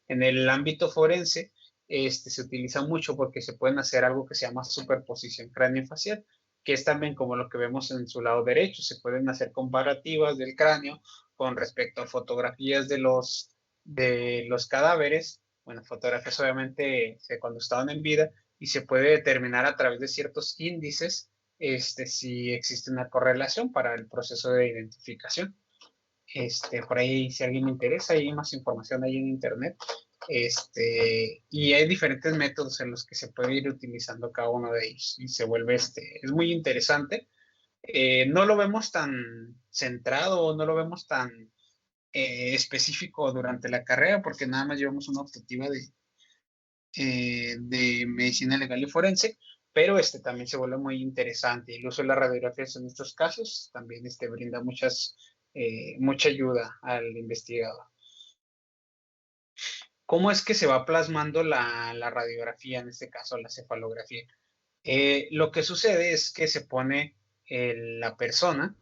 En el ámbito forense, se utiliza mucho porque se pueden hacer algo que se llama superposición craneofacial, que es también como lo que vemos en su lado derecho. Se pueden hacer comparativas del cráneo con respecto a fotografías de los cadáveres, bueno, fotografías obviamente de cuando estaban en vida, y se puede determinar a través de ciertos índices si existe una correlación para el proceso de identificación. Por ahí, si a alguien le interesa, hay más información ahí en internet. Y hay diferentes métodos en los que se puede ir utilizando cada uno de ellos y se vuelve, es muy interesante. No lo vemos tan centrado, no lo vemos tan específico durante la carrera porque nada más llevamos una optativa de medicina legal y forense, pero también se vuelve muy interesante. El uso de las radiografías en estos casos también brinda mucha ayuda al investigador. ¿Cómo es que se va plasmando la radiografía, en este caso la cefalografía? Lo que sucede es que se pone la persona,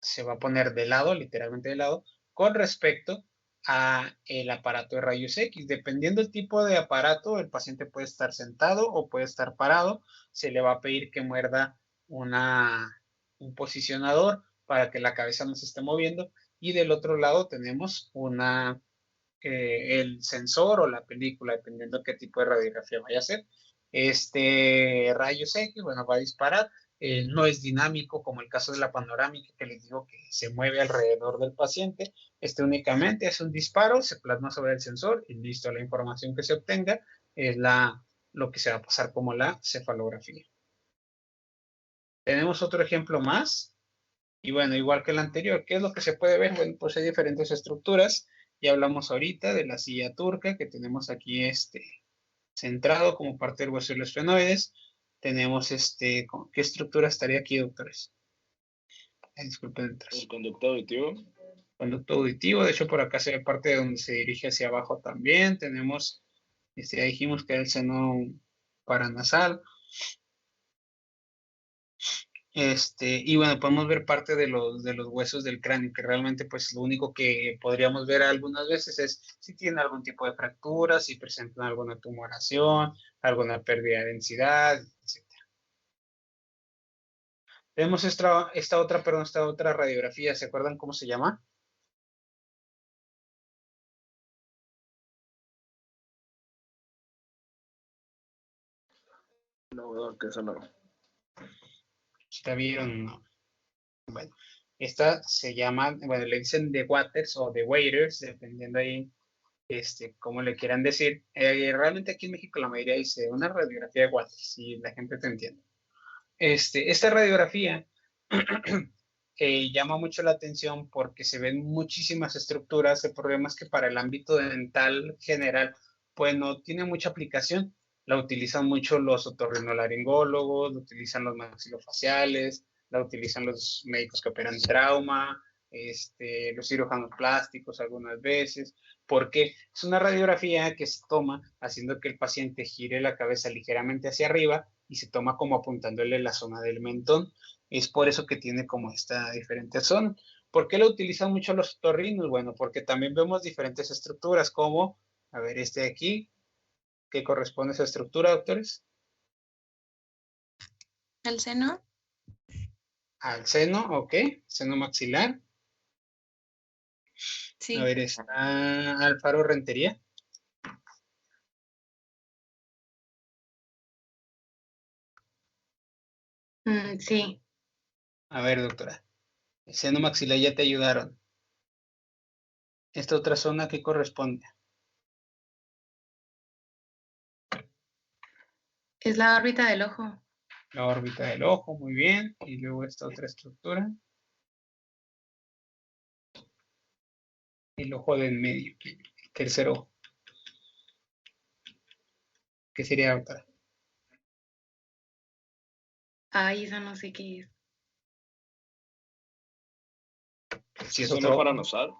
se va a poner de lado, literalmente de lado, con respecto a el aparato de rayos X. Dependiendo del tipo de aparato, el paciente puede estar sentado o puede estar parado. Se le va a pedir que muerda un posicionador para que la cabeza no se esté moviendo. Y del otro lado tenemos el sensor o la película, dependiendo qué tipo de radiografía vaya a ser. Rayos X, bueno, va a disparar. No es dinámico como el caso de la panorámica que les digo que se mueve alrededor del paciente. Únicamente es un disparo, se plasma sobre el sensor y listo, la información que se obtenga es lo que se va a pasar como la cefalografía. Tenemos otro ejemplo más. Y bueno, igual que el anterior, ¿qué es lo que se puede ver? Bueno, pues hay diferentes estructuras. Ya hablamos ahorita de la silla turca que tenemos aquí centrado como parte del hueso de los esfenoides. Tenemos ¿qué estructura estaría aquí, doctores? Disculpen. El conducto auditivo. Conducto auditivo, de hecho por acá se ve parte de donde se dirige hacia abajo también. Tenemos, ya dijimos que es el seno paranasal. Y bueno, podemos ver parte de los huesos del cráneo, que realmente pues lo único que podríamos ver algunas veces es si tiene algún tipo de fractura, si presentan alguna tumoración, alguna pérdida de densidad, etc. Tenemos esta otra radiografía, ¿se acuerdan cómo se llama? No, que eso no. ¿La vieron? No. Bueno, esta se llama, bueno, le dicen de Waters o de Waiters, dependiendo ahí cómo le quieran decir. Realmente aquí en México la mayoría dice una radiografía de Waters, y la gente te entiende. Esta radiografía llama mucho la atención porque se ven muchísimas estructuras. El problema es que para el ámbito dental general, pues no tiene mucha aplicación. La utilizan mucho los otorrinolaringólogos, la utilizan los maxilofaciales, la utilizan los médicos que operan trauma, los cirujanos plásticos algunas veces, porque es una radiografía que se toma haciendo que el paciente gire la cabeza ligeramente hacia arriba y se toma como apuntándole la zona del mentón. Es por eso que tiene como esta diferente zona. ¿Por qué lo utilizan mucho los otorrinos? Bueno, porque también vemos diferentes estructuras como, a ver, de aquí, ¿qué corresponde a esa estructura, doctores? ¿El seno? Al seno, ok, seno maxilar. Sí. A ver, está Alfaro Rentería. Sí. A ver, doctora, el seno maxilar ya te ayudaron. ¿Esta otra zona qué corresponde? Es la órbita del ojo. La órbita del ojo, muy bien. Y luego esta otra estructura. El ojo del medio, el tercer ojo. ¿Qué sería, doctora? Ay, esa no sé qué es. Si es ¿Seno paranasal?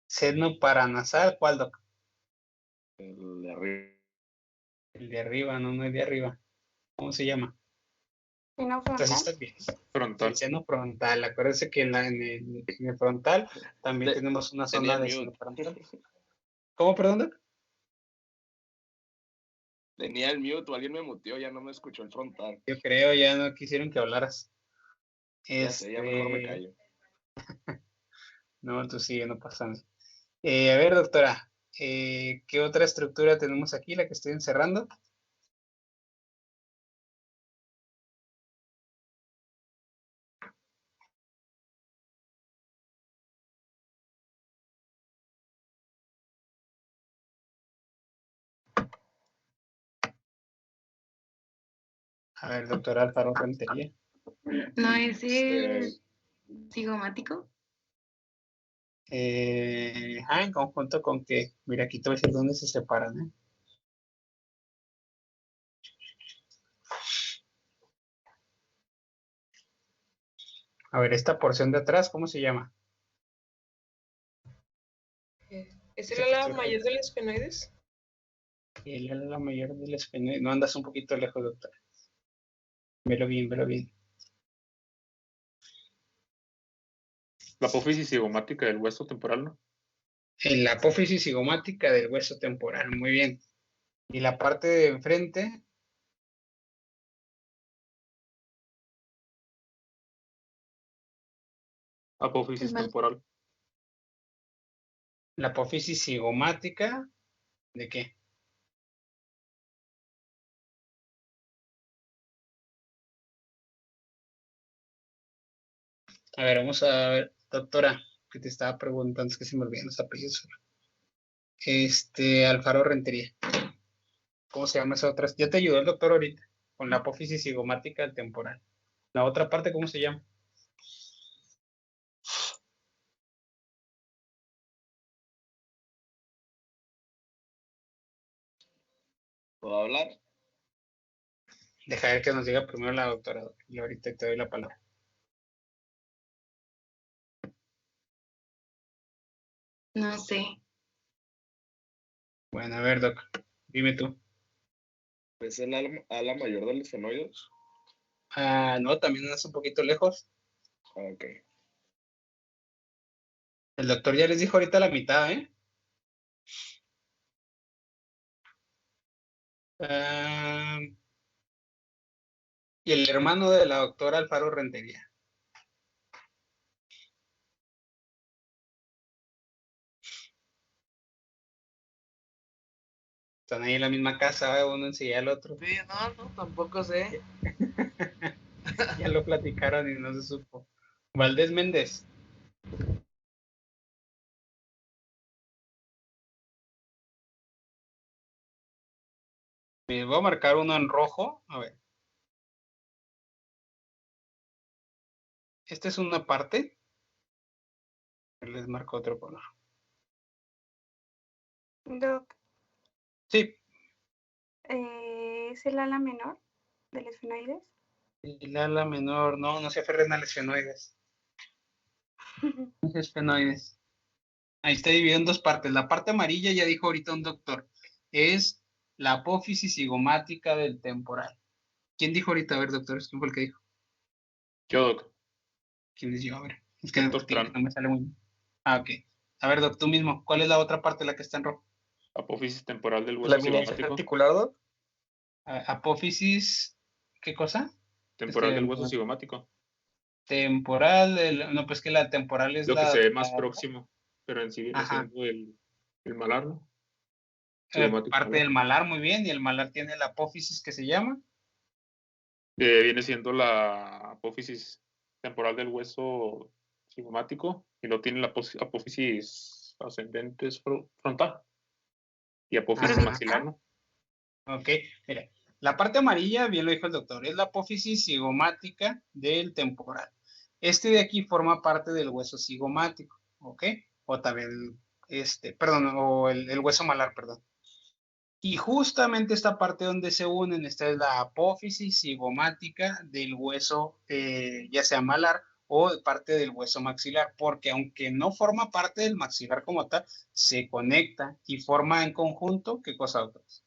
Seno paranasal, ¿cuál, doctor? El de arriba. El de arriba, no es de arriba. ¿Cómo se llama? ¿Seno Entonces, Frontal. el seno frontal. Acuérdense que en el frontal también tenemos una zona de seno frontal. ¿Cómo, perdón, Doc? Tenía el mute o alguien me muteó, ya no me escuchó el frontal. Yo creo, ya no quisieron que hablaras. Ya sé, ya mejor me Este, callo. no, tú sigue, no pasa nada. A ver, doctora, ¿qué otra estructura tenemos aquí, la que estoy encerrando? A ver, doctora Alfaro Rentería. ¿No es el Este, cigomático? En conjunto con que, mira, aquí te voy a decir dónde se separan, ¿eh? A ver, esta porción de atrás, ¿cómo se llama? ¿Es el ala mayor del esfenoides? El ala mayor del esfenoide. No andas un poquito lejos, doctora. Velo bien, velo bien. La apófisis cigomática del hueso temporal, ¿no? En la apófisis cigomática del hueso temporal, muy bien. Y la parte de enfrente, Apófisis temporal. la apófisis cigomática, ¿de qué? A ver, vamos a ver, doctora, que te estaba preguntando, es que se me olvidan los apellidos. Alfaro Rentería. ¿Cómo se llama esa otra? Ya te ayudó el doctor ahorita, con la apófisis cigomática del temporal. La otra parte, ¿cómo se llama? ¿Puedo hablar? Deja ver que nos diga primero la doctora, y ahorita te doy la palabra. No sé. Bueno, a ver, doc, dime tú. ¿Es el ala mayor del esfenoides? No, también es un poquito lejos. Ok. El doctor ya les dijo ahorita la mitad, ¿eh? Ah, y el hermano de la doctora Alfaro Rentería. Están ahí en la misma casa, uno enseguida al otro. Sí, no, tampoco sé. Ya lo platicaron y no se supo. Valdés Méndez. Me voy a marcar uno en rojo. A ver. Esta es una parte. Les marco otro color. Doc, Sí. ¿es el ala menor del esfenoides? El ala menor. No se aferren a los esfenoides. Los esfenoides. Ahí está dividido en dos partes. La parte amarilla, ya dijo ahorita un doctor, es la apófisis cigomática del temporal. ¿Quién dijo ahorita? A ver, doctor, ¿quién fue el que dijo? Yo, doc. ¿Quién es yo? A ver, es que Doctor Tran. no me sale muy bien. Ok. A ver, doctor, tú mismo, ¿cuál es la otra parte, la que está en rojo? Apófisis temporal del ¿La hueso eminencia cigomático. articular, Doc? Apófisis, ¿qué cosa? Temporal del hueso cigomático. Temporal, no, pues que la temporal es Lo que la... se ve más próximo, pero en sí viene Ajá. siendo el malar, ¿no? Cigomático parte malar. del malar, muy bien, y el malar tiene la apófisis que se llama. Viene siendo la apófisis temporal del hueso cigomático y no tiene la apófisis ascendente frontal y apófisis Ajá. maxilar, ¿no? Ok, mira, la parte amarilla, bien lo dijo el doctor, es la apófisis cigomática del temporal. Este de aquí forma parte del hueso cigomático, ¿ok? O también, perdón, o el hueso malar, perdón. Y justamente esta parte donde se unen, esta es la apófisis cigomática del hueso, ya sea malar o parte del hueso maxilar, porque aunque no forma parte del maxilar como tal, se conecta y forma en conjunto, ¿qué cosa, doctores?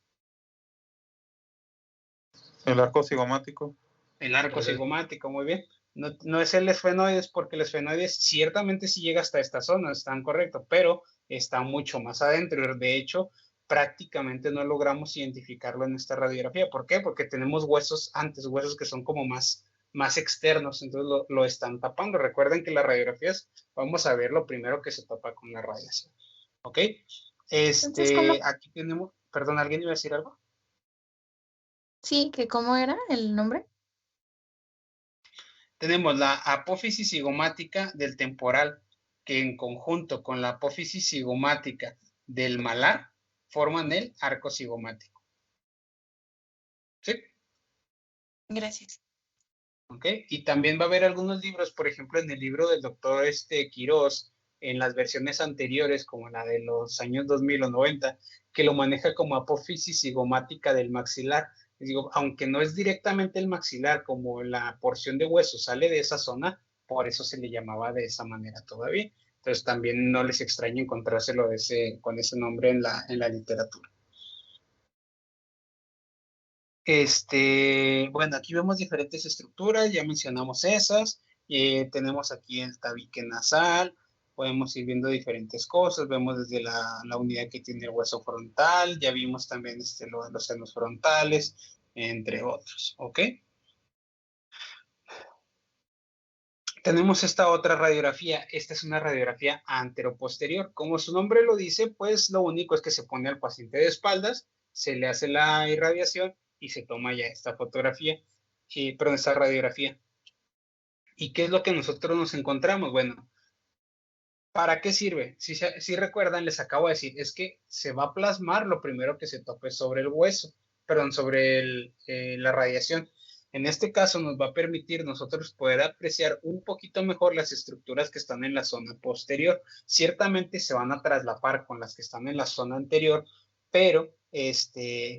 El arco cigomático. El arco cigomático, muy bien. No es el esfenoides, porque el esfenoides ciertamente sí llega hasta esta zona, están correcto, pero está mucho más adentro. De hecho, prácticamente no logramos identificarlo en esta radiografía. ¿Por qué? Porque tenemos huesos antes, huesos que son como más externos, entonces lo están tapando. Recuerden que las radiografías, vamos a ver lo primero que se tapa con la radiación. ¿Ok? Entonces, ¿cómo? Aquí tenemos, perdón, ¿alguien iba a decir algo? Sí, que cómo era el nombre. Tenemos la apófisis cigomática del temporal, que en conjunto con la apófisis cigomática del malar forman el arco cigomático. ¿Sí? Gracias. ¿Ok? Y también va a haber algunos libros, por ejemplo, en el libro del doctor Quirós, en las versiones anteriores, como la de los años 2000 o 90, que lo maneja como apófisis cigomática del maxilar. Les digo, aunque no es directamente el maxilar, como la porción de hueso sale de esa zona, por eso se le llamaba de esa manera todavía. Entonces también no les extraña encontrárselo con ese nombre en la literatura. Bueno, aquí vemos diferentes estructuras, ya mencionamos esas. Tenemos aquí el tabique nasal, podemos ir viendo diferentes cosas, vemos desde la unidad que tiene el hueso frontal, ya vimos también lo de los senos frontales, entre otros, ¿ok? Tenemos esta otra radiografía, esta es una radiografía anteroposterior. Como su nombre lo dice, pues lo único es que se pone al paciente de espaldas, se le hace la irradiación y se toma ya esta fotografía, perdón, esta radiografía. ¿Y qué es lo que nosotros nos encontramos? Bueno, ¿para qué sirve? Si recuerdan, les acabo de decir, es que se va a plasmar lo primero que se tope sobre el hueso, perdón, sobre la radiación. En este caso nos va a permitir nosotros poder apreciar un poquito mejor las estructuras que están en la zona posterior. Ciertamente se van a traslapar con las que están en la zona anterior, pero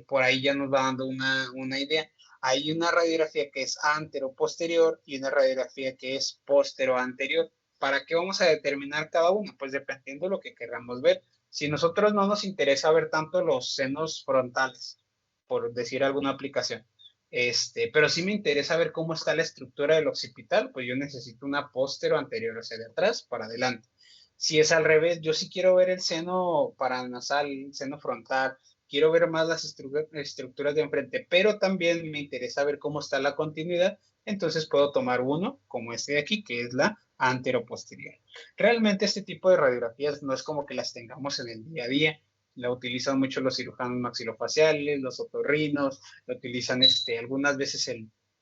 por ahí ya nos va dando una idea. Hay una radiografía que es antero-posterior y una radiografía que es postero-anterior. ¿Para qué vamos a determinar cada una? Pues dependiendo de lo que queramos ver. Si nosotros no nos interesa ver tanto los senos frontales, por decir alguna aplicación, pero sí me interesa ver cómo está la estructura del occipital, pues yo necesito una póstero anterior, o sea, de atrás para adelante. Si es al revés, yo sí quiero ver el seno paranasal, el seno frontal, quiero ver más las estructuras de enfrente, pero también me interesa ver cómo está la continuidad, entonces puedo tomar uno, como este de aquí, que es la anteroposterior. Realmente este tipo de radiografías no es como que las tengamos en el día a día, la utilizan mucho los cirujanos maxilofaciales, los otorrinos, lo utilizan algunas veces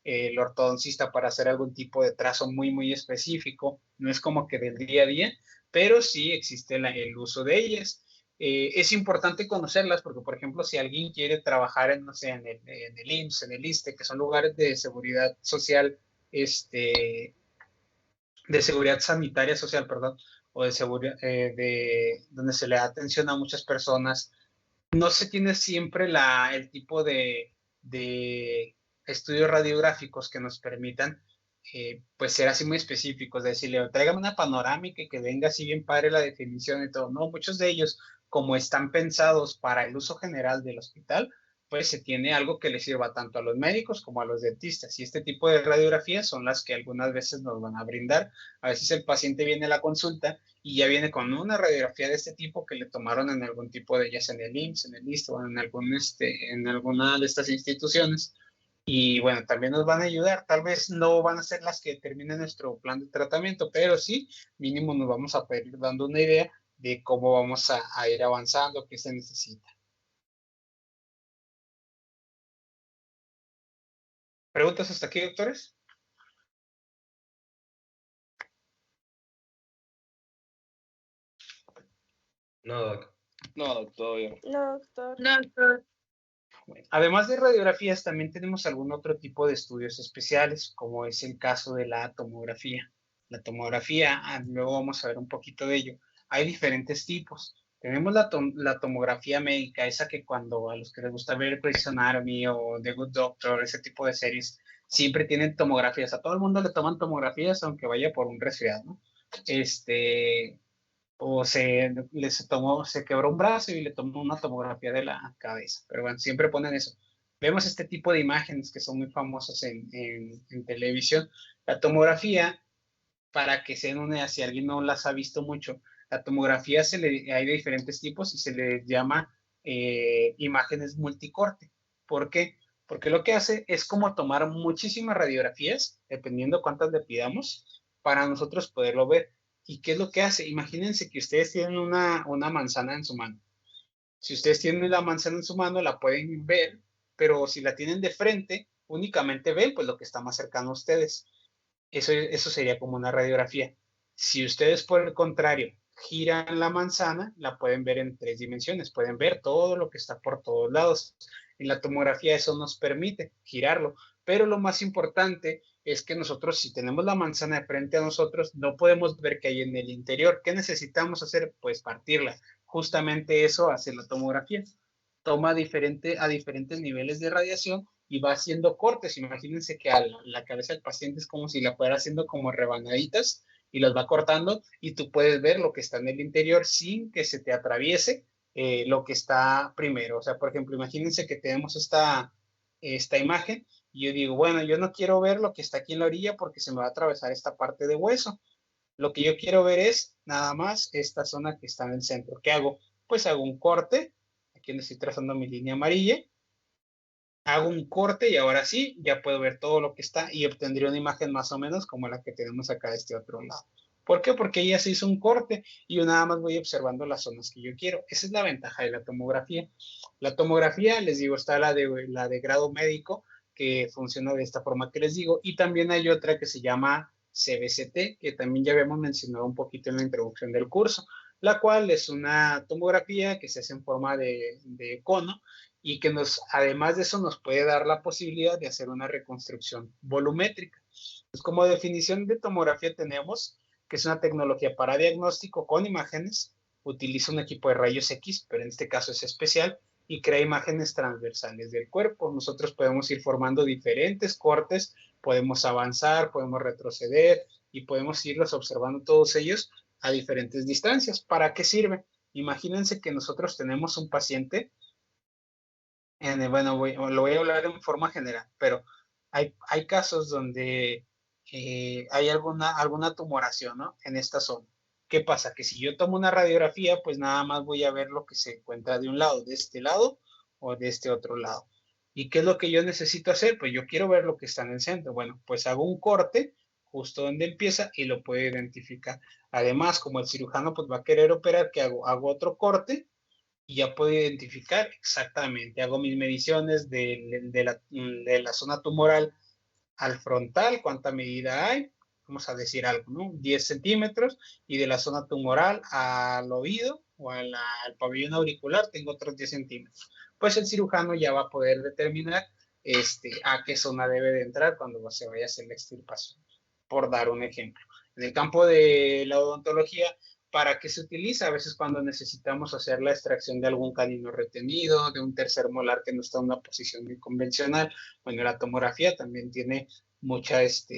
el ortodoncista para hacer algún tipo de trazo muy específico, no es como que del día a día, pero sí existe el uso de ellas. Es importante conocerlas porque, por ejemplo, si alguien quiere trabajar en, no sé, en el IMSS, en el ISSSTE, que son lugares de seguridad social, de seguridad sanitaria social, perdón, o de seguridad, donde se le da atención a muchas personas, no se tiene siempre el tipo de estudios radiográficos que nos permitan pues ser así muy específicos, de decirle, tráigame una panorámica y que venga así bien padre la definición y todo. No, muchos de ellos, como están pensados para el uso general del hospital, pues se tiene algo que le sirva tanto a los médicos como a los dentistas. Y este tipo de radiografías son las que algunas veces nos van a brindar. A veces el paciente viene a la consulta y ya viene con una radiografía de este tipo que le tomaron en algún tipo de, ya sea en el IMSS, en el ISSSTE o en alguna de estas instituciones. Y bueno, también nos van a ayudar. Tal vez no van a ser las que determinen nuestro plan de tratamiento, pero sí, mínimo nos vamos a poder ir dando una idea de cómo vamos a ir avanzando, qué se necesita. ¿Preguntas hasta aquí, doctores? No, doc. No, doc, todo bien. No, doctor. No, doctor. Bueno, además de radiografías, también tenemos algún otro tipo de estudios especiales, como es el caso de la tomografía. La tomografía, luego vamos a ver un poquito de ello. Hay diferentes tipos. Tenemos la tomografía médica, esa que cuando a los que les gusta ver Grey's Anatomy o The Good Doctor, ese tipo de series, siempre tienen tomografías. A todo el mundo le toman tomografías, aunque vaya por un resfriado, ¿no? O se quebró un brazo y le tomó una tomografía de la cabeza. Pero bueno, siempre ponen eso. Vemos este tipo de imágenes que son muy famosas en televisión. La tomografía, para que se den una idea, si alguien no las ha visto mucho, La tomografía hay de diferentes tipos y se le llama imágenes multicorte. ¿Por qué? Porque lo que hace es como tomar muchísimas radiografías, dependiendo cuántas le pidamos, para nosotros poderlo ver. ¿Y qué es lo que hace? Imagínense que ustedes tienen una manzana en su mano. Si ustedes tienen la manzana en su mano, la pueden ver, pero si la tienen de frente, únicamente ven pues lo que está más cercano a ustedes. Eso sería como una radiografía. Si ustedes, por el contrario, giran la manzana, la pueden ver en 3 dimensiones, pueden ver todo lo que está por todos lados. En la tomografía eso nos permite girarlo, pero lo más importante es que nosotros, si tenemos la manzana de frente a nosotros, no podemos ver qué hay en el interior. ¿Qué necesitamos hacer? Pues partirla. Justamente eso hace la tomografía. Toma a diferentes niveles de radiación y va haciendo cortes. Imagínense que a la cabeza del paciente es como si la fuera haciendo como rebanaditas y las va cortando y tú puedes ver lo que está en el interior sin que se te atraviese lo que está primero. O sea, por ejemplo, imagínense que tenemos esta imagen y yo digo, bueno, yo no quiero ver lo que está aquí en la orilla porque se me va a atravesar esta parte de hueso. Lo que yo quiero ver es nada más esta zona que está en el centro. ¿Qué hago? Pues hago un corte. Aquí le estoy trazando mi línea amarilla. Hago un corte y ahora sí, ya puedo ver todo lo que está y obtendría una imagen más o menos como la que tenemos acá de este otro lado. ¿Por qué? Porque ya se hizo un corte y yo nada más voy observando las zonas que yo quiero. Esa es la ventaja de la tomografía. La tomografía, les digo, está la de grado médico, que funciona de esta forma que les digo, y también hay otra que se llama CBCT, que también ya habíamos mencionado un poquito en la introducción del curso, la cual es una tomografía que se hace en forma de cono y que además de eso nos puede dar la posibilidad de hacer una reconstrucción volumétrica. Pues como definición de tomografía tenemos que es una tecnología para diagnóstico con imágenes, utiliza un equipo de rayos X, pero en este caso es especial, y crea imágenes transversales del cuerpo. Nosotros podemos ir formando diferentes cortes, podemos avanzar, podemos retroceder y podemos irlos observando todos ellos a diferentes distancias. ¿Para qué sirve? Imagínense que nosotros tenemos un paciente, bueno, lo voy a hablar en forma general, pero hay casos donde hay alguna tumoración, ¿no? En esta zona. ¿Qué pasa? Que si yo tomo una radiografía, pues nada más voy a ver lo que se encuentra de un lado, de este lado o de este otro lado. ¿Y qué es lo que yo necesito hacer? Pues yo quiero ver lo que está en el centro. Bueno, pues hago un corte justo donde empieza y lo puedo identificar. Además, como el cirujano pues va a querer operar, ¿qué hago? Hago otro corte y ya puedo identificar exactamente. Hago mis mediciones de la zona tumoral al frontal, cuánta medida hay, vamos a decir algo, ¿no? 10 centímetros, y de la zona tumoral al oído o al pabellón auricular tengo otros 10 centímetros. Pues el cirujano ya va a poder determinar a qué zona debe de entrar cuando se vaya a hacer la extirpación, por dar un ejemplo. En el campo de la odontología, ¿para qué se utiliza? A veces cuando necesitamos hacer la extracción de algún canino retenido, de un tercer molar que no está en una posición muy convencional. Bueno, la tomografía también tiene muchas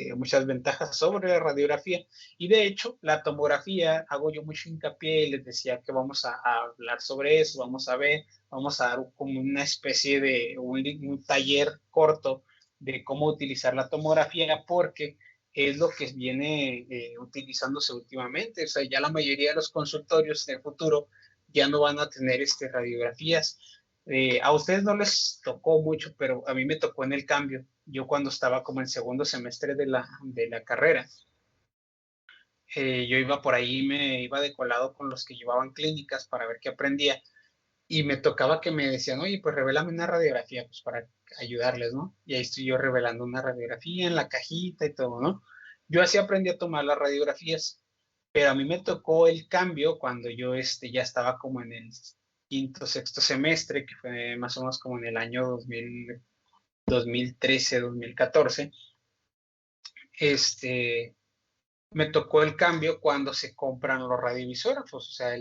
ventajas sobre la radiografía. Y de hecho, la tomografía, hago yo mucho hincapié y les decía que vamos a hablar sobre eso, vamos a dar como una especie de un taller corto de cómo utilizar la tomografía, porque es lo que viene utilizándose últimamente. O sea, ya la mayoría de los consultorios en el futuro ya no van a tener radiografías. A ustedes no les tocó mucho, pero a mí me tocó en el cambio. Yo cuando estaba como en segundo semestre de la carrera, yo iba por ahí, me iba de colado con los que llevaban clínicas para ver qué aprendía. Y me tocaba que me decían, oye, pues revélame una radiografía, pues para ayudarles, ¿no? Y ahí estoy yo revelando una radiografía en la cajita y todo, ¿no? Yo así aprendí a tomar las radiografías, pero a mí me tocó el cambio cuando yo ya estaba como en el quinto, sexto semestre, que fue más o menos como en el año 2013, 2014. Me tocó el cambio cuando se compran los radiovisógrafos, o sea,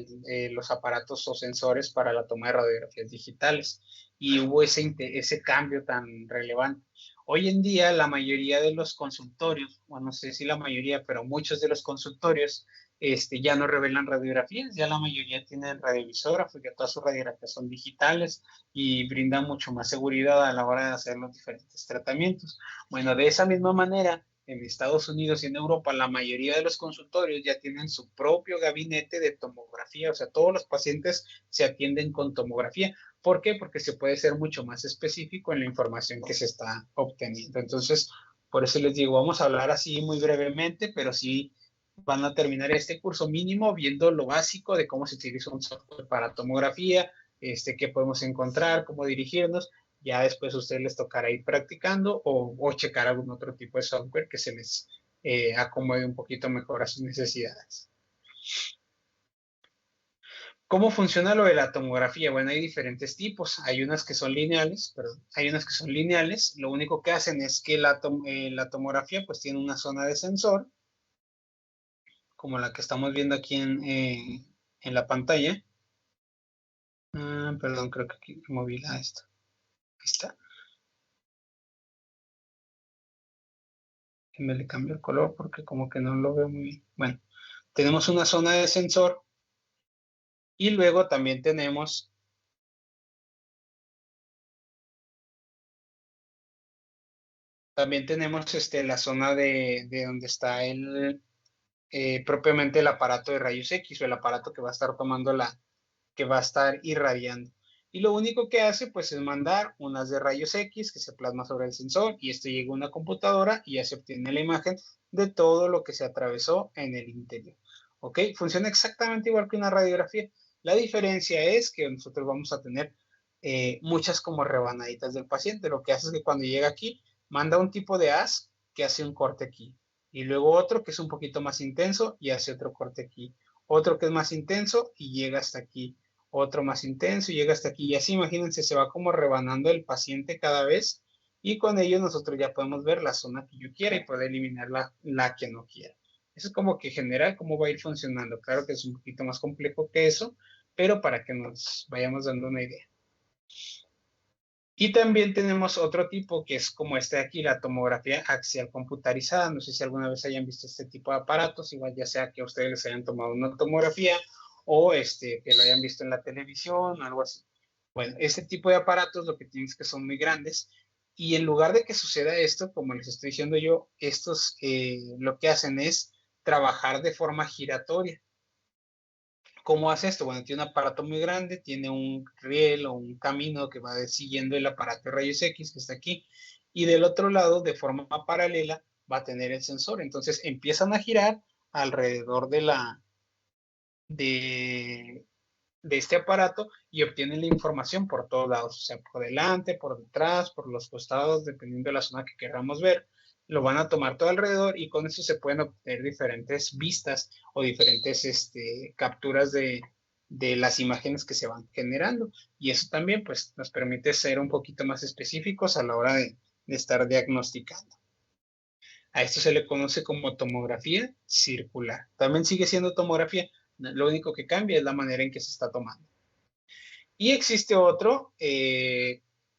los aparatos o sensores para la toma de radiografías digitales. Y hubo ese cambio tan relevante. Hoy en día, la mayoría de los consultorios, bueno, no sé si la mayoría, pero muchos de los consultorios ya no revelan radiografías, ya la mayoría tienen radiovisógrafos, ya todas sus radiografías son digitales y brindan mucho más seguridad a la hora de hacer los diferentes tratamientos. Bueno, de esa misma manera, en Estados Unidos y en Europa, la mayoría de los consultorios ya tienen su propio gabinete de tomografía, o sea, todos los pacientes se atienden con tomografía. ¿Por qué? Porque se puede ser mucho más específico en la información que se está obteniendo. Entonces, por eso les digo, vamos a hablar así muy brevemente, pero sí van a terminar este curso mínimo viendo lo básico de cómo se utiliza un software para tomografía, qué podemos encontrar, cómo dirigirnos. Ya después a ustedes les tocará ir practicando o checar algún otro tipo de software que se les acomode un poquito mejor a sus necesidades. ¿Cómo funciona lo de la tomografía? Bueno, hay diferentes tipos. Hay unas que son lineales, perdón, hay unas que son lineales. Lo único que hacen es que la tomografía pues tiene una zona de sensor, como la que estamos viendo aquí en la pantalla. Perdón, creo que aquí moví esto. Ahí está. Me le cambio el color porque como que no lo veo muy bien. Bueno, tenemos una zona de sensor y luego también tenemos la zona de donde está propiamente el aparato de rayos X o el aparato que va a estar tomando que va a estar irradiando. Y lo único que hace pues es mandar unas de rayos X que se plasma sobre el sensor y esto llega a una computadora y ya se obtiene la imagen de todo lo que se atravesó en el interior. ¿Ok? Funciona exactamente igual que una radiografía. La diferencia es que nosotros vamos a tener muchas como rebanaditas del paciente. Lo que hace es que cuando llega aquí, manda un tipo de haz que hace un corte aquí. Y luego otro que es un poquito más intenso y hace otro corte aquí. Otro que es más intenso y llega hasta aquí. Otro más intenso y llega hasta aquí. Y así, imagínense, se va como rebanando el paciente cada vez. Y con ello nosotros ya podemos ver la zona que yo quiera y poder eliminar la que no quiera. Eso es como que general cómo va a ir funcionando. Claro que es un poquito más complejo que eso, pero para que nos vayamos dando una idea. Y también tenemos otro tipo que es como este de aquí, la tomografía axial computarizada. No sé si alguna vez hayan visto este tipo de aparatos, igual ya sea que a ustedes les hayan tomado una tomografía o que lo hayan visto en la televisión o algo así. Bueno, este tipo de aparatos lo que tienen es que son muy grandes y en lugar de que suceda esto, como les estoy diciendo yo, estos lo que hacen es trabajar de forma giratoria. ¿Cómo hace esto? Bueno, tiene un aparato muy grande, tiene un riel o un camino que va siguiendo el aparato de rayos X que está aquí, y del otro lado, de forma paralela, va a tener el sensor. Entonces empiezan a girar alrededor de este aparato y obtienen la información por todos lados, o sea, por delante, por detrás, por los costados, dependiendo de la zona que queramos ver. Lo van a tomar todo alrededor y con eso se pueden obtener diferentes vistas o diferentes capturas de las imágenes que se van generando. Y eso también pues, nos permite ser un poquito más específicos a la hora de estar diagnosticando. A esto se le conoce como tomografía circular. También sigue siendo tomografía, lo único que cambia es la manera en que se está tomando. Y existe otro,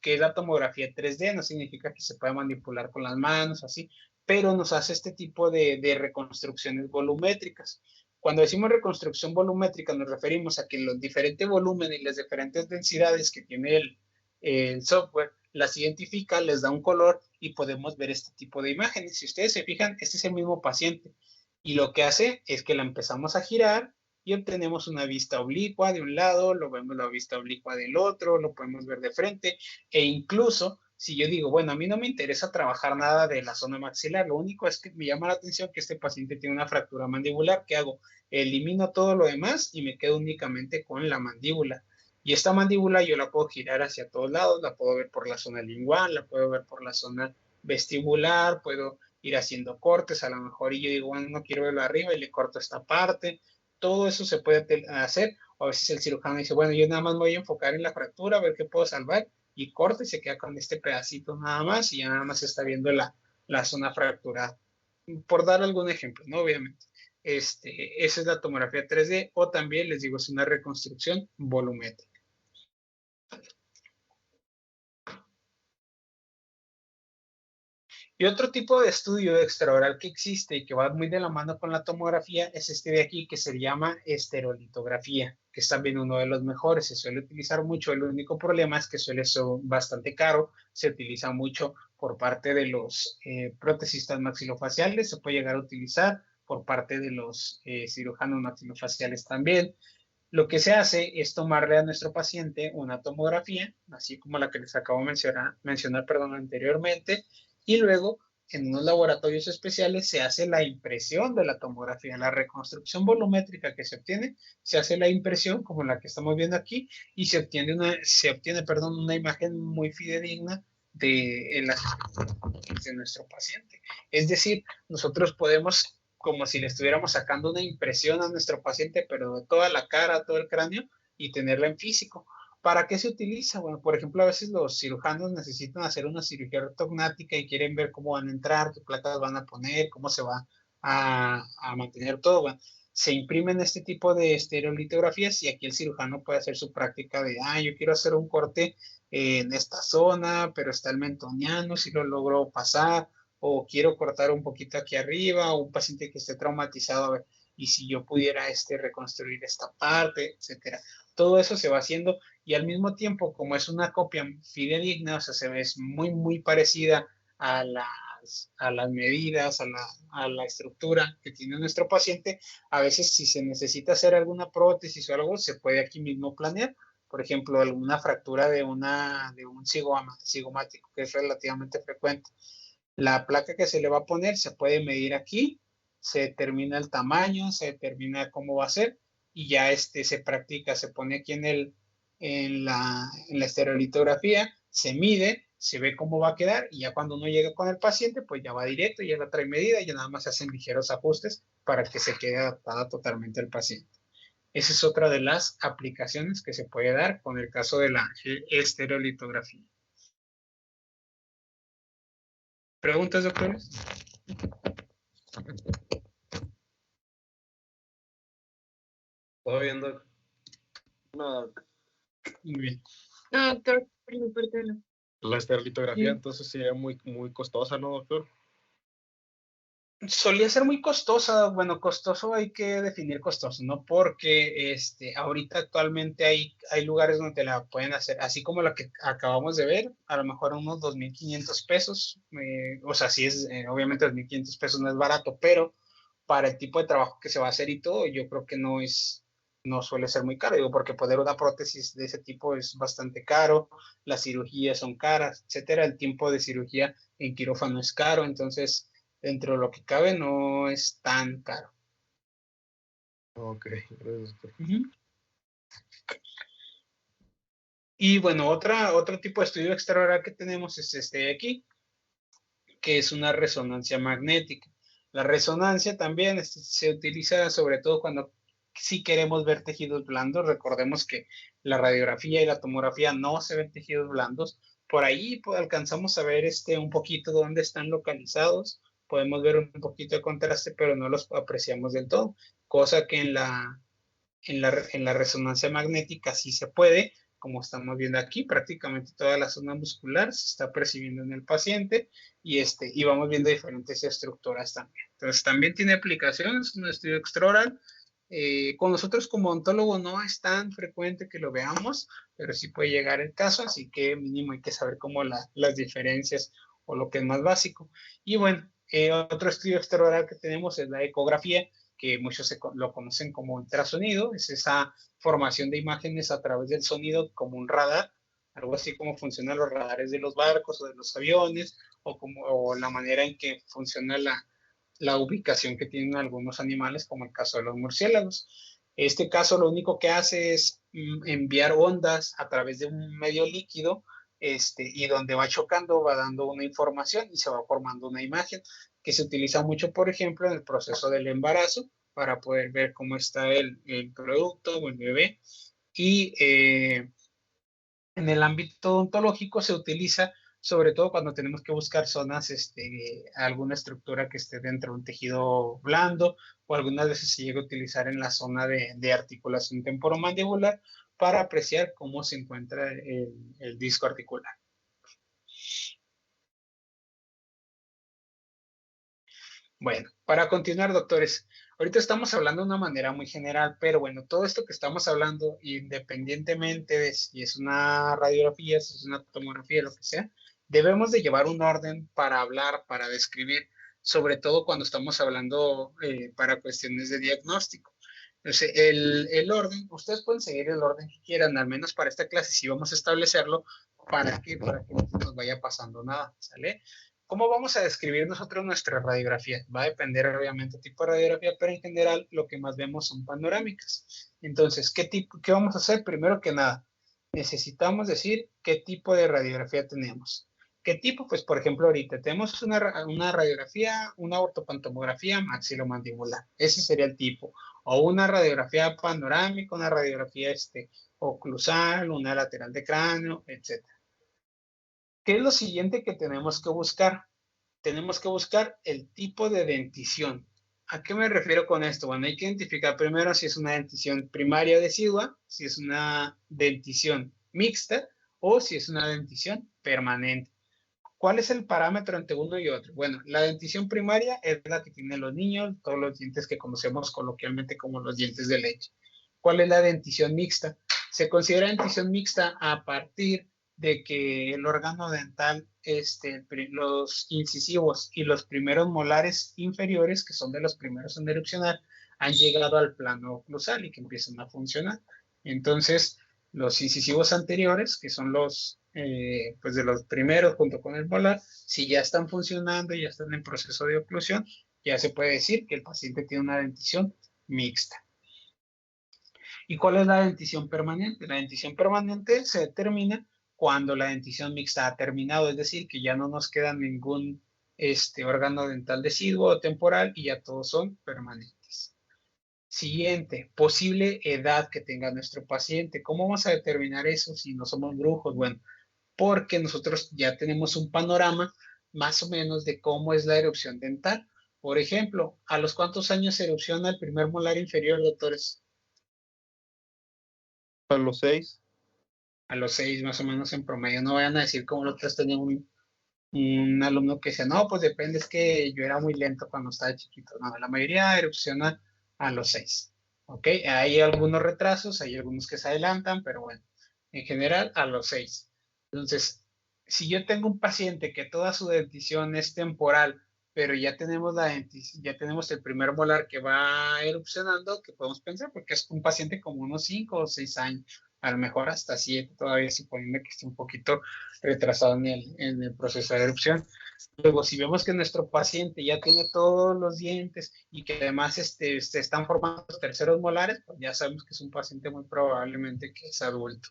que es la tomografía 3D, no significa que se pueda manipular con las manos, así, pero nos hace este tipo de reconstrucciones volumétricas. Cuando decimos reconstrucción volumétrica, nos referimos a que los diferentes volúmenes y las diferentes densidades que tiene el software las identifica, les da un color y podemos ver este tipo de imágenes. Si ustedes se fijan, este es el mismo paciente y lo que hace es que la empezamos a girar y obtenemos una vista oblicua de un lado, lo vemos la vista oblicua del otro, lo podemos ver de frente e incluso si yo digo, bueno, a mí no me interesa trabajar nada de la zona maxilar, lo único es que me llama la atención que este paciente tiene una fractura mandibular, ¿qué hago? Elimino todo lo demás y me quedo únicamente con la mandíbula. Y esta mandíbula yo la puedo girar hacia todos lados, la puedo ver por la zona lingual, la puedo ver por la zona vestibular, puedo ir haciendo cortes a lo mejor y yo digo, bueno, no quiero verlo arriba y le corto esta parte. Todo eso se puede hacer, o a veces el cirujano dice, bueno, yo nada más me voy a enfocar en la fractura, a ver qué puedo salvar, y corta y se queda con este pedacito nada más, y ya nada más se está viendo la zona fracturada. Por dar algún ejemplo, ¿no? Obviamente. Esa es la tomografía 3D, o también les digo, es una reconstrucción volumétrica. Y otro tipo de estudio extraoral que existe y que va muy de la mano con la tomografía es este de aquí que se llama esterolitografía, que es también uno de los mejores. Se suele utilizar mucho, el único problema es que suele ser bastante caro, se utiliza mucho por parte de los prótesistas maxilofaciales, se puede llegar a utilizar por parte de los cirujanos maxilofaciales también. Lo que se hace es tomarle a nuestro paciente una tomografía, así como la que les acabo de mencionar anteriormente, y luego en unos laboratorios especiales se hace la impresión de la tomografía, la reconstrucción volumétrica que se obtiene, se hace la impresión como la que estamos viendo aquí y se obtiene una imagen muy fidedigna de nuestro paciente. Es decir, nosotros podemos, como si le estuviéramos sacando una impresión a nuestro paciente, pero de toda la cara, todo el cráneo, y tenerla en físico. ¿Para qué se utiliza? Bueno, por ejemplo, a veces los cirujanos necesitan hacer una cirugía ortognática y quieren ver cómo van a entrar, qué placas van a poner, cómo se va a mantener todo. Bueno, se imprimen este tipo de estereolitografías y aquí el cirujano puede hacer su práctica de, yo quiero hacer un corte en esta zona, pero está el mentoniano, si lo logro pasar, o quiero cortar un poquito aquí arriba, o un paciente que esté traumatizado, a ver, y si yo pudiera reconstruir esta parte, etcétera. Todo eso se va haciendo y al mismo tiempo, como es una copia fidedigna, o sea, se ve muy, muy parecida a las medidas, a la estructura que tiene nuestro paciente, a veces si se necesita hacer alguna prótesis o algo, se puede aquí mismo planear. Por ejemplo, alguna fractura de un cigomático, que es relativamente frecuente. La placa que se le va a poner se puede medir aquí, se determina el tamaño, se determina cómo va a ser y ya se practica, se pone aquí en la estereolitografía, se mide, se ve cómo va a quedar y ya cuando uno llega con el paciente, pues ya va directo, ya la trae medida y ya nada más se hacen ligeros ajustes para que se quede adaptada totalmente al paciente. Esa es otra de las aplicaciones que se puede dar con el caso de la estereolitografía. ¿Preguntas, doctores? ¿Todo bien, Doc? No, Muy bien. No, doctor, por mi parte no. La esterilitografía Sí. entonces sería muy, muy costosa, ¿no, doctor? Solía ser muy costosa. Bueno, costoso hay que definir costoso, ¿no? Porque ahorita actualmente hay lugares donde la pueden hacer, así como la que acabamos de ver, a lo mejor unos 2,500 pesos. O sea, sí es, obviamente 2,500 pesos no es barato, pero para el tipo de trabajo que se va a hacer y todo, yo creo que no suele ser muy caro. Digo, porque poner una prótesis de ese tipo es bastante caro, las cirugías son caras, etcétera. El tiempo de cirugía en quirófano es caro, entonces dentro de lo que cabe no es tan caro. Ok, gracias, doctor. Y bueno, otro tipo de estudio extraoral que tenemos es este de aquí, que es una resonancia magnética. La resonancia también se utiliza sobre todo cuando sí queremos ver tejidos blandos. Recordemos que la radiografía y la tomografía no se ven tejidos blandos. Por ahí alcanzamos a ver un poquito dónde están localizados. Podemos ver un poquito de contraste, pero no los apreciamos del todo. Cosa que en la resonancia magnética sí se puede, como estamos viendo aquí, prácticamente toda la zona muscular se está percibiendo en el paciente y vamos viendo diferentes estructuras también. Entonces, también tiene aplicaciones, un estudio extraoral. Con nosotros como ontólogo no es tan frecuente que lo veamos, pero sí puede llegar el caso, así que mínimo hay que saber cómo las diferencias o lo que es más básico. Y bueno, otro estudio extraoral que tenemos es la ecografía, que muchos lo conocen como ultrasonido, es esa formación de imágenes a través del sonido como un radar, algo así como funcionan los radares de los barcos o de los aviones, o la manera en que funciona la ubicación que tienen algunos animales, como el caso de los murciélagos. Este caso lo único que hace es enviar ondas a través de un medio líquido, y donde va chocando va dando una información y se va formando una imagen que se utiliza mucho, por ejemplo, en el proceso del embarazo para poder ver cómo está el producto o el bebé. Y en el ámbito odontológico se utiliza sobre todo cuando tenemos que buscar zonas, alguna estructura que esté dentro de un tejido blando, o algunas veces se llega a utilizar en la zona de articulación temporomandibular para apreciar cómo se encuentra el disco articular. Bueno, para continuar, doctores, ahorita estamos hablando de una manera muy general, pero bueno, todo esto que estamos hablando, independientemente de si es una radiografía, si es una tomografía, lo que sea, debemos de llevar un orden para hablar, para describir, sobre todo cuando estamos hablando para cuestiones de diagnóstico. Entonces, el orden, ustedes pueden seguir el orden que quieran, al menos para esta clase, si vamos a establecerlo, para que no se nos vaya pasando nada, ¿sale? ¿Cómo vamos a describir nosotros nuestra radiografía? Va a depender obviamente del tipo de radiografía, pero en general lo que más vemos son panorámicas. Entonces, ¿qué vamos a hacer? Primero que nada, necesitamos decir qué tipo de radiografía tenemos. ¿Qué tipo? Pues, por ejemplo, ahorita tenemos una radiografía, una ortopantomografía maxilomandibular. Ese sería el tipo. O una radiografía panorámica, una radiografía oclusal, una lateral de cráneo, etc. ¿Qué es lo siguiente que tenemos que buscar? Tenemos que buscar el tipo de dentición. ¿A qué me refiero con esto? Bueno, hay que identificar primero si es una dentición primaria decidua, si es una dentición mixta o si es una dentición permanente. ¿Cuál es el parámetro entre uno y otro? Bueno, la dentición primaria es la que tienen los niños, todos los dientes que conocemos coloquialmente como los dientes de leche. ¿Cuál es la dentición mixta? Se considera dentición mixta a partir de que el órgano dental, los incisivos y los primeros molares inferiores, que son de los primeros en erupcionar, han llegado al plano oclusal y que empiezan a funcionar. Entonces, los incisivos anteriores, que son pues de los primeros junto con el molar, si ya están funcionando y ya están en proceso de oclusión, ya se puede decir que el paciente tiene una dentición mixta. ¿Y cuál es la dentición permanente? La dentición permanente se determina cuando la dentición mixta ha terminado, es decir, que ya no nos queda ningún órgano dental deciduo o temporal y ya todos son permanentes. Siguiente, posible edad que tenga nuestro paciente. ¿Cómo vamos a determinar eso si no somos brujos? Bueno, porque nosotros ya tenemos un panorama más o menos de cómo es la erupción dental. Por ejemplo, ¿a los cuántos años se erupciona el primer molar inferior, doctores? A los 6. A los 6 más o menos en promedio. No vayan a decir como los otros tenían un alumno que decía, no, pues depende, es que yo era muy lento cuando estaba chiquito. No, la mayoría erupciona a los 6. ¿Ok? Hay algunos retrasos, hay algunos que se adelantan, pero bueno, en general a los 6. Entonces, si yo tengo un paciente que toda su dentición es temporal, pero ya tenemos ya tenemos el primer molar que va erupcionando, ¿qué podemos pensar? Porque es un paciente como unos 5 o 6 años, a lo mejor hasta 7 todavía, suponiendo que esté un poquito retrasado en el proceso de erupción. Luego, si vemos que nuestro paciente ya tiene todos los dientes y que además se están formando los terceros molares, pues ya sabemos que es un paciente muy probablemente que es adulto.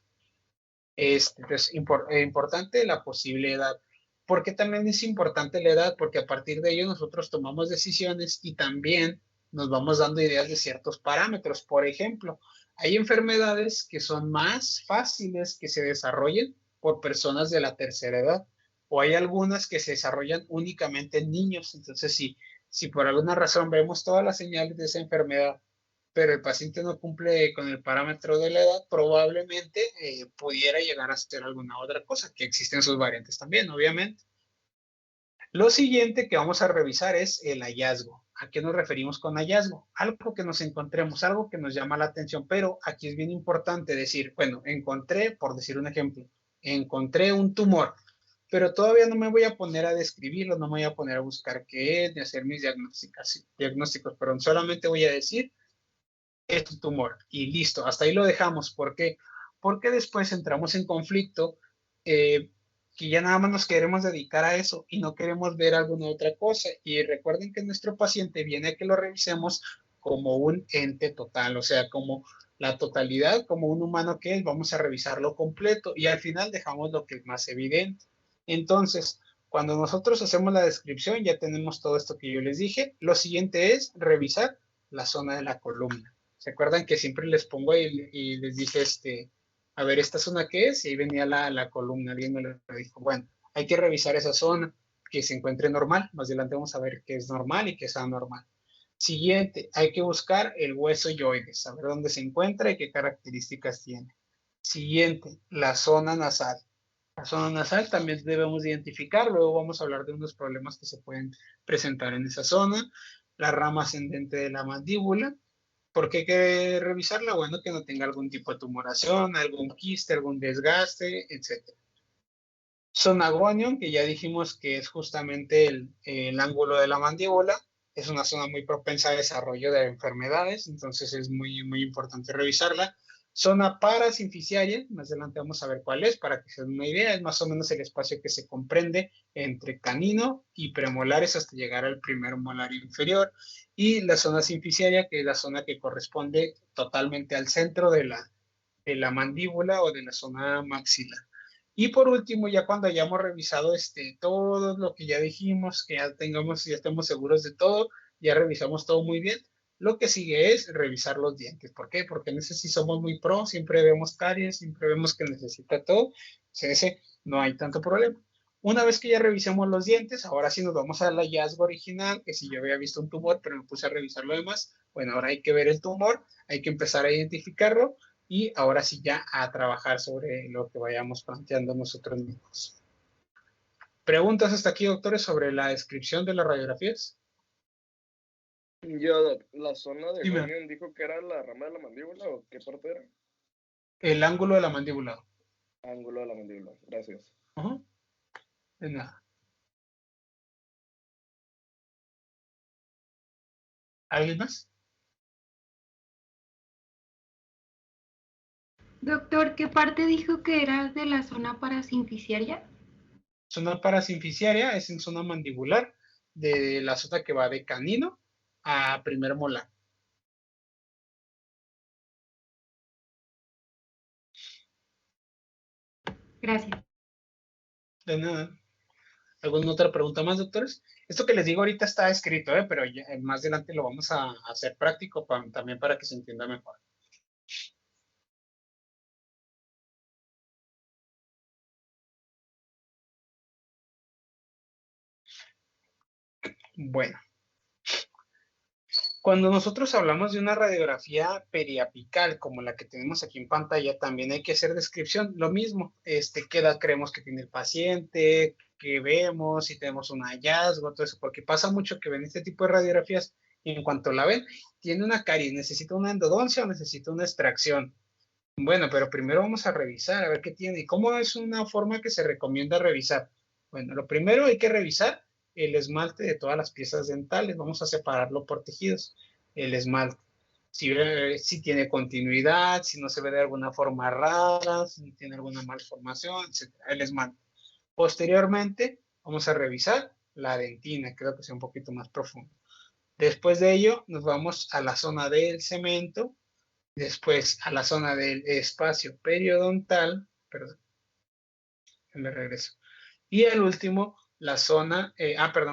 Entonces, importante la posible edad. ¿Por qué también es importante la edad? Porque a partir de ello nosotros tomamos decisiones y también nos vamos dando ideas de ciertos parámetros. Por ejemplo, hay enfermedades que son más fáciles que se desarrollen por personas de la tercera edad, o hay algunas que se desarrollan únicamente en niños. Entonces, si por alguna razón vemos todas las señales de esa enfermedad, pero el paciente no cumple con el parámetro de la edad, probablemente pudiera llegar a ser alguna otra cosa, que existen sus variantes también, obviamente. Lo siguiente que vamos a revisar es el hallazgo. ¿A qué nos referimos con hallazgo? Algo que nos encontremos, algo que nos llama la atención, pero aquí es bien importante decir, bueno, encontré, por decir un ejemplo, encontré un tumor, pero todavía no me voy a poner a describirlo, no me voy a poner a buscar qué es, ni hacer mis diagnósticos, pero solamente voy a decir, es un tumor y listo, hasta ahí lo dejamos. ¿Por qué? Porque después entramos en conflicto, que ya nada más nos queremos dedicar a eso y no queremos ver alguna otra cosa. Y recuerden que nuestro paciente viene a que lo revisemos como un ente total, o sea, como la totalidad, como un humano que es, vamos a revisarlo completo y al final dejamos lo que es más evidente. Entonces, cuando nosotros hacemos la descripción, ya tenemos todo esto que yo les dije. Lo siguiente es revisar la zona de la columna. ¿Se acuerdan que siempre les pongo y les dije, a ver, esta zona qué es? Y ahí venía la columna, alguien me lo dijo, bueno, hay que revisar esa zona, que se encuentre normal. Más adelante vamos a ver qué es normal y qué es anormal. Siguiente, hay que buscar el hueso yoides, saber dónde se encuentra y qué características tiene. Siguiente, la zona nasal. La zona nasal también debemos identificar, luego vamos a hablar de unos problemas que se pueden presentar en esa zona. La rama ascendente de la mandíbula. ¿Por qué hay que revisarla? Bueno, que no tenga algún tipo de tumoración, algún quiste, algún desgaste, etc. Zona gonion, que ya dijimos que es justamente el ángulo de la mandíbula, es una zona muy propensa a desarrollo de enfermedades, entonces es muy, muy importante revisarla. Zona parasinficiaria, más adelante vamos a ver cuál es, para que se den una idea, es más o menos el espacio que se comprende entre canino y premolares hasta llegar al primer molar inferior, y la zona sinficiaria, que es la zona que corresponde totalmente al centro de la mandíbula o de la zona maxilar. Y por último, ya cuando hayamos revisado todo lo que ya dijimos, que ya estemos seguros de todo, ya revisamos todo muy bien, lo que sigue es revisar los dientes. ¿Por qué? Porque en ese sí somos muy pro, siempre vemos caries, siempre vemos que necesita todo, ese no hay tanto problema. Una vez que ya revisemos los dientes, ahora sí nos vamos al hallazgo original, que si yo había visto un tumor, pero me puse a revisar lo demás, bueno, ahora hay que ver el tumor, hay que empezar a identificarlo, y ahora sí ya a trabajar sobre lo que vayamos planteando nosotros mismos. ¿Preguntas hasta aquí, doctores, sobre la descripción de las radiografías? La zona de Dime. gonion dijo que era la rama de la mandíbula o qué parte era. El ángulo de la mandíbula. Ángulo de la mandíbula, gracias. De nada. ¿Alguien más? Doctor, ¿qué parte dijo que era de la zona parasinficiaria? Zona parasinficiaria es en zona mandibular, de la zona que va de canino a primer molar. Gracias. De nada. ¿Alguna otra pregunta más, doctores? Esto que les digo ahorita está escrito, pero ya, más adelante lo vamos a hacer práctico también para que se entienda mejor. Bueno. Cuando nosotros hablamos de una radiografía periapical como la que tenemos aquí en pantalla, también hay que hacer descripción. Lo mismo, qué edad creemos que tiene el paciente, qué vemos, si tenemos un hallazgo, todo eso, porque pasa mucho que ven este tipo de radiografías y en cuanto la ven, tiene una caries, necesita una endodoncia o necesita una extracción. Bueno, pero primero vamos a revisar, a ver qué tiene. ¿Y cómo es una forma que se recomienda revisar? Bueno, lo primero hay que revisar el esmalte de todas las piezas dentales. Vamos a separarlo por tejidos. El esmalte. Si tiene continuidad, si no se ve de alguna forma rara, si tiene alguna malformación, etc. El esmalte. Posteriormente, vamos a revisar la dentina, creo que sea un poquito más profundo. Después de ello, nos vamos a la zona del cemento, después a la zona del espacio periodontal, perdón, me regreso. Y el último, la zona,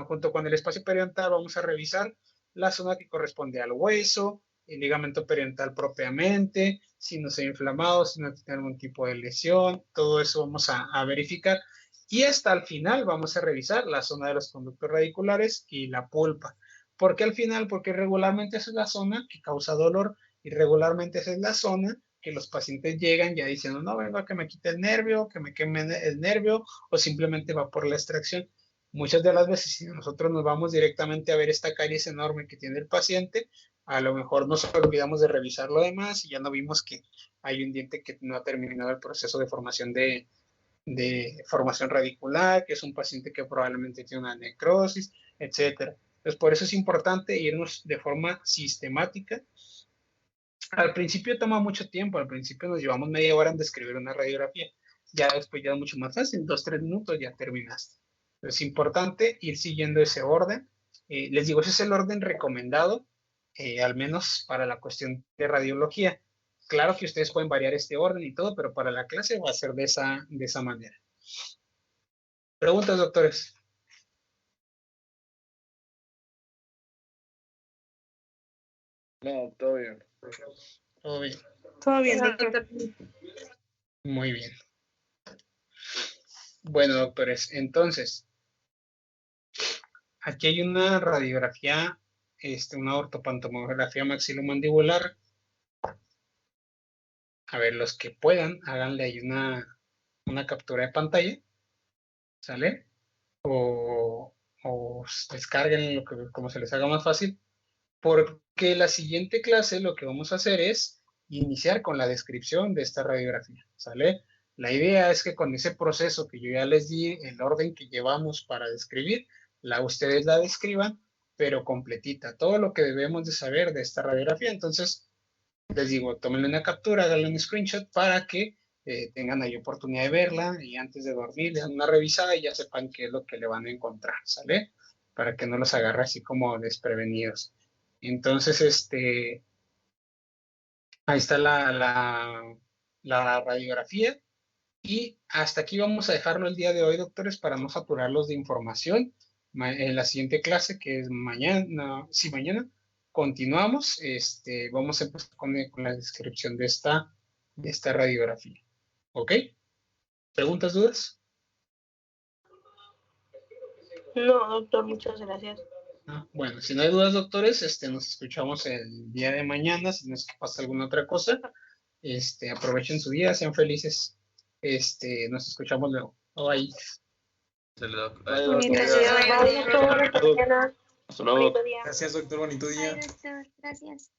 junto con el espacio periodontal vamos a revisar la zona que corresponde al hueso, el ligamento periodontal propiamente, si no se ha inflamado, si no tiene algún tipo de lesión, todo eso vamos a verificar. Y hasta el final vamos a revisar la zona de los conductos radiculares y la pulpa. ¿Por qué al final? Porque regularmente esa es la zona que causa dolor y regularmente esa es la zona que los pacientes llegan ya diciendo, no, vengo a que me quite el nervio, que me queme el nervio, o simplemente va por la extracción. Muchas de las veces, si nosotros nos vamos directamente a ver esta caries enorme que tiene el paciente, a lo mejor nos olvidamos de revisar lo demás y ya no vimos que hay un diente que no ha terminado el proceso de formación de formación radicular, que es un paciente que probablemente tiene una necrosis, etc. Entonces, por eso es importante irnos de forma sistemática. Al principio toma mucho tiempo, al principio nos llevamos media hora en describir una radiografía, ya después ya es mucho más fácil, 2-3 minutos ya terminaste. Es importante ir siguiendo ese orden. Les digo, ese es el orden recomendado, al menos para la cuestión de radiología. Claro que ustedes pueden variar este orden y todo, pero para la clase va a ser de esa manera. ¿Preguntas, doctores? No, todo bien. Todo bien. Todo bien, Ah, doctor. doctor. Muy bien. Bueno, doctores, entonces, aquí hay una radiografía, una ortopantomografía maxilomandibular. A ver, los que puedan, háganle ahí una una captura de pantalla, ¿sale? O descarguen como se les haga más fácil, porque la siguiente clase lo que vamos a hacer es iniciar con la descripción de esta radiografía, ¿sale? La idea es que con ese proceso que yo ya les di, el orden que llevamos para describir, ustedes la describan, pero completita, todo lo que debemos de saber de esta radiografía. Entonces, les digo, tómenle una captura, háganle un screenshot para que tengan ahí oportunidad de verla y antes de dormir le dan una revisada y ya sepan qué es lo que le van a encontrar, ¿sale? Para que no los agarre así como desprevenidos. Entonces, ahí está la radiografía y hasta aquí vamos a dejarlo el día de hoy, doctores, para no saturarlos de información. En la siguiente clase, que es mañana, sí, mañana, continuamos. Vamos a empezar con la descripción de esta radiografía. ¿Ok? ¿Preguntas, dudas? No, doctor, muchas gracias. Bueno, si no hay dudas, doctores, nos escuchamos el día de mañana. Si no es que pasa alguna otra cosa, aprovechen su día, sean felices. Nos escuchamos luego. Bye. Bonito día. Hasta luego. Bonito día. Gracias, doctor. Bonito día. Ay, doctor, gracias.